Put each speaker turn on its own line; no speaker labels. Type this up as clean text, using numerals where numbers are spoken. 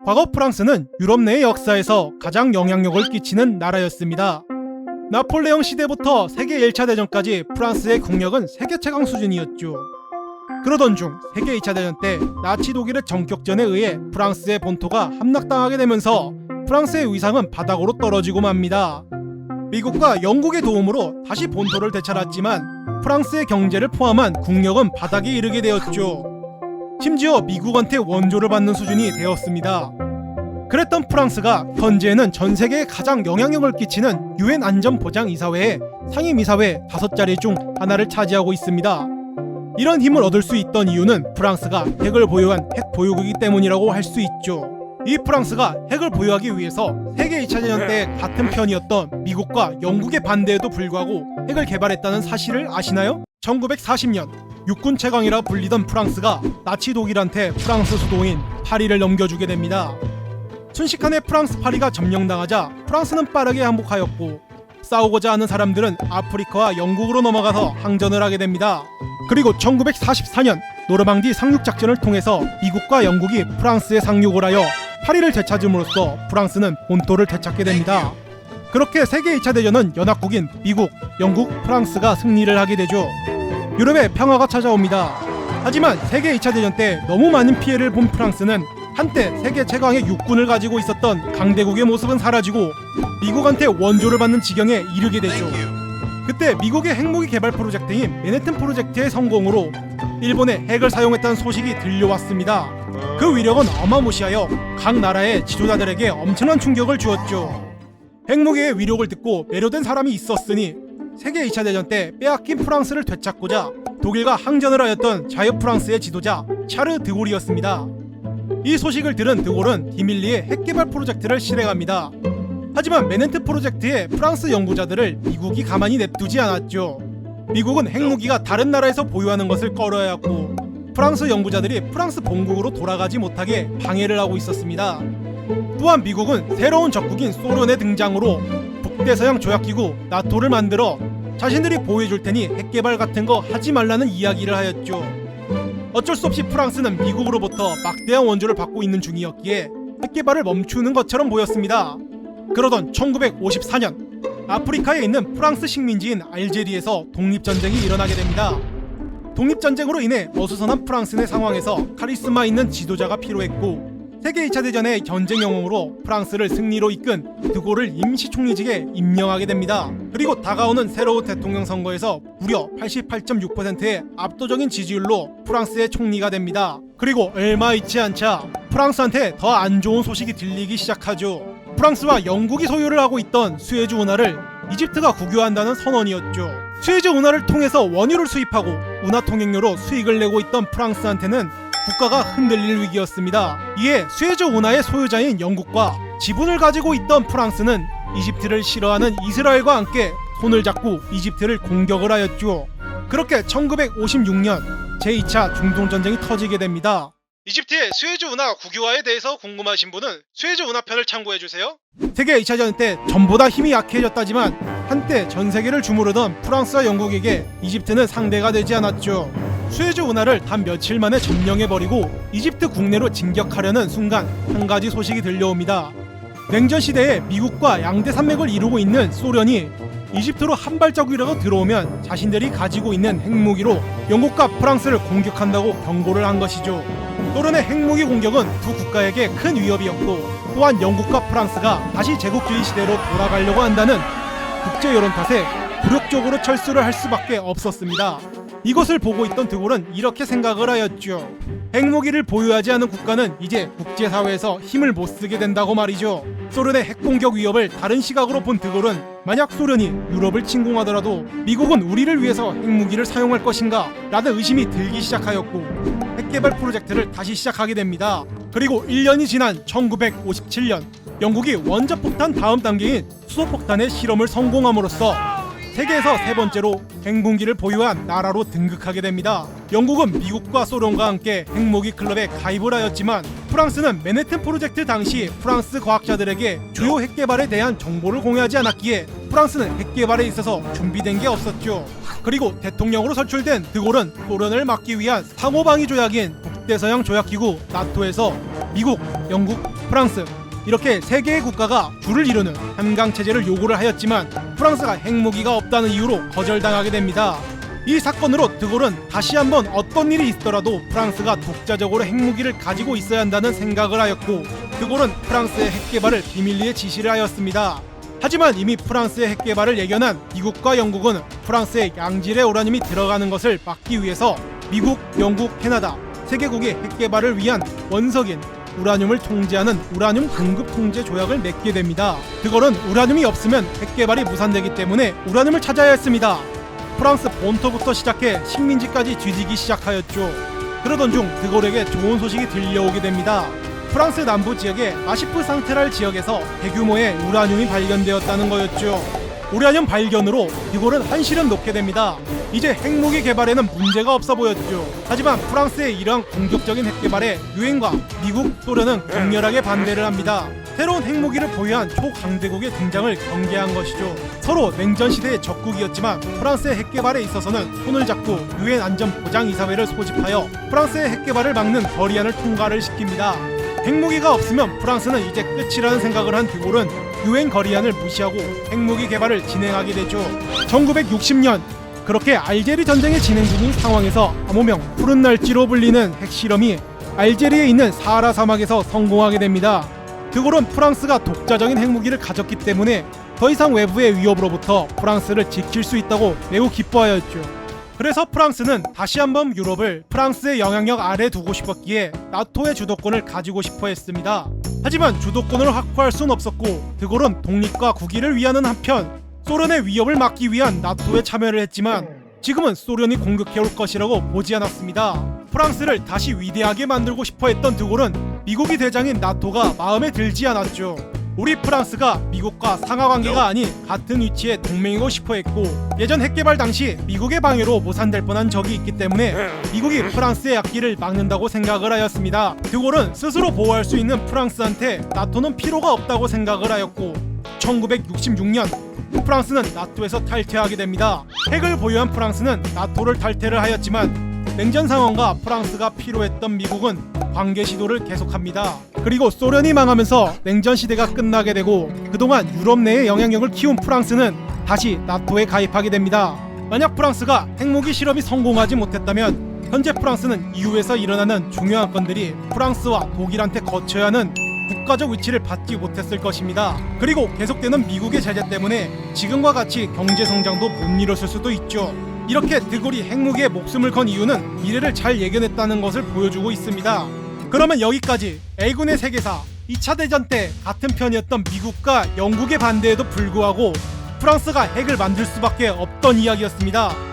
과거 프랑스는 유럽 내 역사에서 가장 영향력을 끼치는 나라였습니다. 나폴레옹 시대부터 세계 1차 대전까지 프랑스의 국력은 세계 최강 수준이었죠. 그러던 중 세계 2차 대전 때 나치 독일의 전격전에 의해 프랑스의 본토가 함락당하게 되면서 프랑스의 위상은 바닥으로 떨어지고 맙니다. 미국과 영국의 도움으로 다시 본토를 되찾았지만 프랑스의 경제를 포함한 국력은 바닥에 이르게 되었죠. 심지어 미국한테 원조를 받는 수준이 되었습니다. 그랬던 프랑스가 현재는 전 세계에 가장 영향력을 끼치는 유엔 안전보장이사회의 상임이사회 5자리 중 하나를 차지하고 있습니다. 이런 힘을 얻을 수 있던 이유는 프랑스가 핵을 보유한 핵 보유국이기 때문이라고 할 수 있죠. 이 프랑스가 핵을 보유하기 위해서 세계 2차 대전 때 같은 편이었던 미국과 영국의 반대에도 불구하고 핵을 개발했다는 사실을 아시나요? 1940년 육군 최강이라 불리던 프랑스가 나치 독일한테 프랑스 수도인 파리를 넘겨주게 됩니다. 순식간에 프랑스 파리가 점령당하자 프랑스는 빠르게 항복하였고 싸우고자 하는 사람들은 아프리카와 영국으로 넘어가서 항전을 하게 됩니다. 그리고 1944년 노르망디 상륙작전을 통해서 미국과 영국이 프랑스에 상륙을 하여 파리를 되찾음으로써 프랑스는 본토를 되찾게 됩니다. 그렇게 세계 2차 대전은 연합국인 미국, 영국, 프랑스가 승리를 하게 되죠. 유럽에 평화가 찾아옵니다. 하지만 세계 2차 대전 때 너무 많은 피해를 본 프랑스는 한때 세계 최강의 육군을 가지고 있었던 강대국의 모습은 사라지고 미국한테 원조를 받는 지경에 이르게 되죠. 그때 미국의 핵무기 개발 프로젝트인 맨해튼 프로젝트의 성공으로 일본의 핵을 사용했다는 소식이 들려왔습니다. 그 위력은 어마무시하여 각 나라의 지도자들에게 엄청난 충격을 주었죠. 핵무기의 위력을 듣고 매료된 사람이 있었으니 세계 2차 대전 때 빼앗긴 프랑스를 되찾고자 독일과 항전을 하였던 자유 프랑스의 지도자 샤르 드골이었습니다. 이 소식을 들은 드골은 비밀리에 핵개발 프로젝트를 실행합니다. 하지만 맨해튼 프로젝트의 프랑스 연구자들을 미국이 가만히 냅두지 않았죠. 미국은 핵무기가 다른 나라에서 보유하는 것을 꺼려야 했고 프랑스 연구자들이 프랑스 본국으로 돌아가지 못하게 방해를 하고 있었습니다. 또한 미국은 새로운 적국인 소련의 등장으로 북대서양 조약기구 나토를 만들어 자신들이 보호해줄 테니 핵개발 같은 거 하지 말라는 이야기를 하였죠. 어쩔 수 없이 프랑스는 미국으로부터 막대한 원조를 받고 있는 중이었기에 핵개발을 멈추는 것처럼 보였습니다. 그러던 1954년 아프리카에 있는 프랑스 식민지인 알제리에서 독립전쟁이 일어나게 됩니다. 독립전쟁으로 인해 어수선한 프랑스 내 상황에서 카리스마 있는 지도자가 필요했고 세계 2차 대전의 전쟁 영웅으로 프랑스를 승리로 이끈 드골을 임시 총리직에 임명하게 됩니다. 그리고 다가오는 새로운 대통령 선거에서 무려 88.6%의 압도적인 지지율로 프랑스의 총리가 됩니다. 그리고 얼마 있지 않자 프랑스한테 더 안 좋은 소식이 들리기 시작하죠. 프랑스와 영국이 소유를 하고 있던 수에즈 운하를 이집트가 국유한다는 선언이었죠. 수에즈 운하를 통해서 원유를 수입하고 운하 통행료로 수익을 내고 있던 프랑스한테는 국가가 흔들릴 위기였습니다. 이에 수에즈 운하의 소유자인 영국과 지분을 가지고 있던 프랑스는 이집트를 싫어하는 이스라엘과 함께 손을 잡고 이집트를 공격을 하였죠. 그렇게 1956년 제2차 중동전쟁이 터지게 됩니다. 이집트의 수에즈 운하 국유화에 대해서 궁금하신 분은 수에즈 운하편을 참고해주세요. 세계 2차 대전 때 전보다 힘이 약해졌다지만 한때 전 세계를 주무르던 프랑스와 영국에게 이집트는 상대가 되지 않았죠. 수에즈 운하를 단 며칠 만에 점령해버리고 이집트 국내로 진격하려는 순간 한 가지 소식이 들려옵니다. 냉전 시대에 미국과 양대 산맥을 이루고 있는 소련이 이집트로 한 발자국이라도 들어오면 자신들이 가지고 있는 핵무기로 영국과 프랑스를 공격한다고 경고를 한 것이죠. 소련의 핵무기 공격은 두 국가에게 큰 위협이었고 또한 영국과 프랑스가 다시 제국주의 시대로 돌아가려고 한다는 국제 여론 탓에 굴욕적으로 철수를 할 수밖에 없었습니다. 이것을 보고 있던 드골은 이렇게 생각을 하였죠. 핵무기를 보유하지 않은 국가는 이제 국제사회에서 힘을 못 쓰게 된다고 말이죠. 소련의 핵공격 위협을 다른 시각으로 본 드골은 만약 소련이 유럽을 침공하더라도 미국은 우리를 위해서 핵무기를 사용할 것인가? 라는 의심이 들기 시작하였고 핵개발 프로젝트를 다시 시작하게 됩니다. 그리고 1년이 지난 1957년 영국이 원자폭탄 다음 단계인 수소폭탄의 실험을 성공함으로써 세계에서 세 번째로 핵무기를 보유한 나라로 등극하게 됩니다. 영국은 미국과 소련과 함께 핵무기 클럽에 가입을 하였지만 프랑스는 맨해튼 프로젝트 당시 프랑스 과학자들에게 주요 핵개발에 대한 정보를 공유하지 않았기에 프랑스는 핵개발에 있어서 준비된 게 없었죠. 그리고 대통령으로 선출된 드골은 소련을 막기 위한 상호방위 조약인 북대서양 조약기구 나토에서 미국, 영국, 프랑스 이렇게 세 개의 국가가 줄을 이루는 한강 체제를 요구를 하였지만 프랑스가 핵무기가 없다는 이유로 거절당하게 됩니다. 이 사건으로 드골은 다시 한번 어떤 일이 있더라도 프랑스가 독자적으로 핵무기를 가지고 있어야 한다는 생각을 하였고 드골은 프랑스의 핵개발을 비밀리에 지시를 하였습니다. 하지만 이미 프랑스의 핵개발을 예견한 미국과 영국은 프랑스의 양질의 우라늄이 들어가는 것을 막기 위해서 미국, 영국, 캐나다 세 개국의 핵개발을 위한 원석인 우라늄을 통제하는 우라늄 공급 통제 조약을 맺게 됩니다. 드골은 우라늄이 없으면 핵개발이 무산되기 때문에 우라늄을 찾아야 했습니다. 프랑스 본토부터 시작해 식민지까지 뒤지기 시작하였죠. 그러던 중 드골에게 좋은 소식이 들려오게 됩니다. 프랑스 남부 지역의 아시프 상테랄 지역에서 대규모의 우라늄이 발견되었다는 거였죠. 우라늄 발견으로 드골은 한시름 놓게 됩니다. 이제 핵무기 개발에는 문제가 없어 보였죠. 하지만 프랑스의 이러한 공격적인 핵개발에 유엔과 미국, 소련은 격렬하게 반대를 합니다. 새로운 핵무기를 보유한 초강대국의 등장을 경계한 것이죠. 서로 냉전시대의 적국이었지만 프랑스의 핵개발에 있어서는 손을 잡고 유엔 안전보장이사회를 소집하여 프랑스의 핵개발을 막는 거리안을 통과를 시킵니다. 핵무기가 없으면 프랑스는 이제 끝이라는 생각을 한 드골은 유엔 거리안을 무시하고 핵무기 개발을 진행하게 되죠. 1960년 그렇게 알제리 전쟁이 진행 중인 상황에서 암호명 푸른 날쥐로 불리는 핵실험이 알제리에 있는 사하라 사막에서 성공하게 됩니다. 드골은 프랑스가 독자적인 핵무기를 가졌기 때문에 더 이상 외부의 위협으로부터 프랑스를 지킬 수 있다고 매우 기뻐하였죠. 그래서 프랑스는 다시 한번 유럽을 프랑스의 영향력 아래 두고 싶었기에 나토의 주도권을 가지고 싶어 했습니다. 하지만 주도권을 확보할 순 없었고 드골은 독립과 국위를 위하는 한편 소련의 위협을 막기 위한 나토에 참여를 했지만 지금은 소련이 공격해올 것이라고 보지 않았습니다. 프랑스를 다시 위대하게 만들고 싶어 했던 드골은 미국이 대장인 나토가 마음에 들지 않았죠. 우리 프랑스가 미국과 상하관계가 아닌 같은 위치의 동맹이고 싶어 했고 예전 핵개발 당시 미국의 방해로 무산될 뻔한 적이 있기 때문에 미국이 프랑스의 악기를 막는다고 생각을 하였습니다. 드골은 스스로 보호할 수 있는 프랑스한테 나토는 필요가 없다고 생각을 하였고 1966년 프랑스는 나토에서 탈퇴하게 됩니다. 핵을 보유한 프랑스는 나토를 탈퇴를 하였지만 냉전 상황과 프랑스가 필요했던 미국은 관계 시도를 계속합니다. 그리고 소련이 망하면서 냉전 시대가 끝나게 되고 그동안 유럽 내의 영향력을 키운 프랑스는 다시 나토에 가입하게 됩니다. 만약 프랑스가 핵무기 실험이 성공하지 못했다면 현재 프랑스는 EU에서 일어나는 중요한 건들이 프랑스와 독일한테 거쳐야 하는 국가적 위치를 받지 못했을 것입니다. 그리고 계속되는 미국의 제재 때문에 지금과 같이 경제 성장도 못 이뤘을 수도 있죠. 이렇게 드골이 핵무기에 목숨을 건 이유는 미래를 잘 예견했다는 것을 보여주고 있습니다. 그러면 여기까지 A군의 세계사 2차 대전 때 같은 편이었던 미국과 영국의 반대에도 불구하고 프랑스가 핵을 만들 수밖에 없던 이야기였습니다.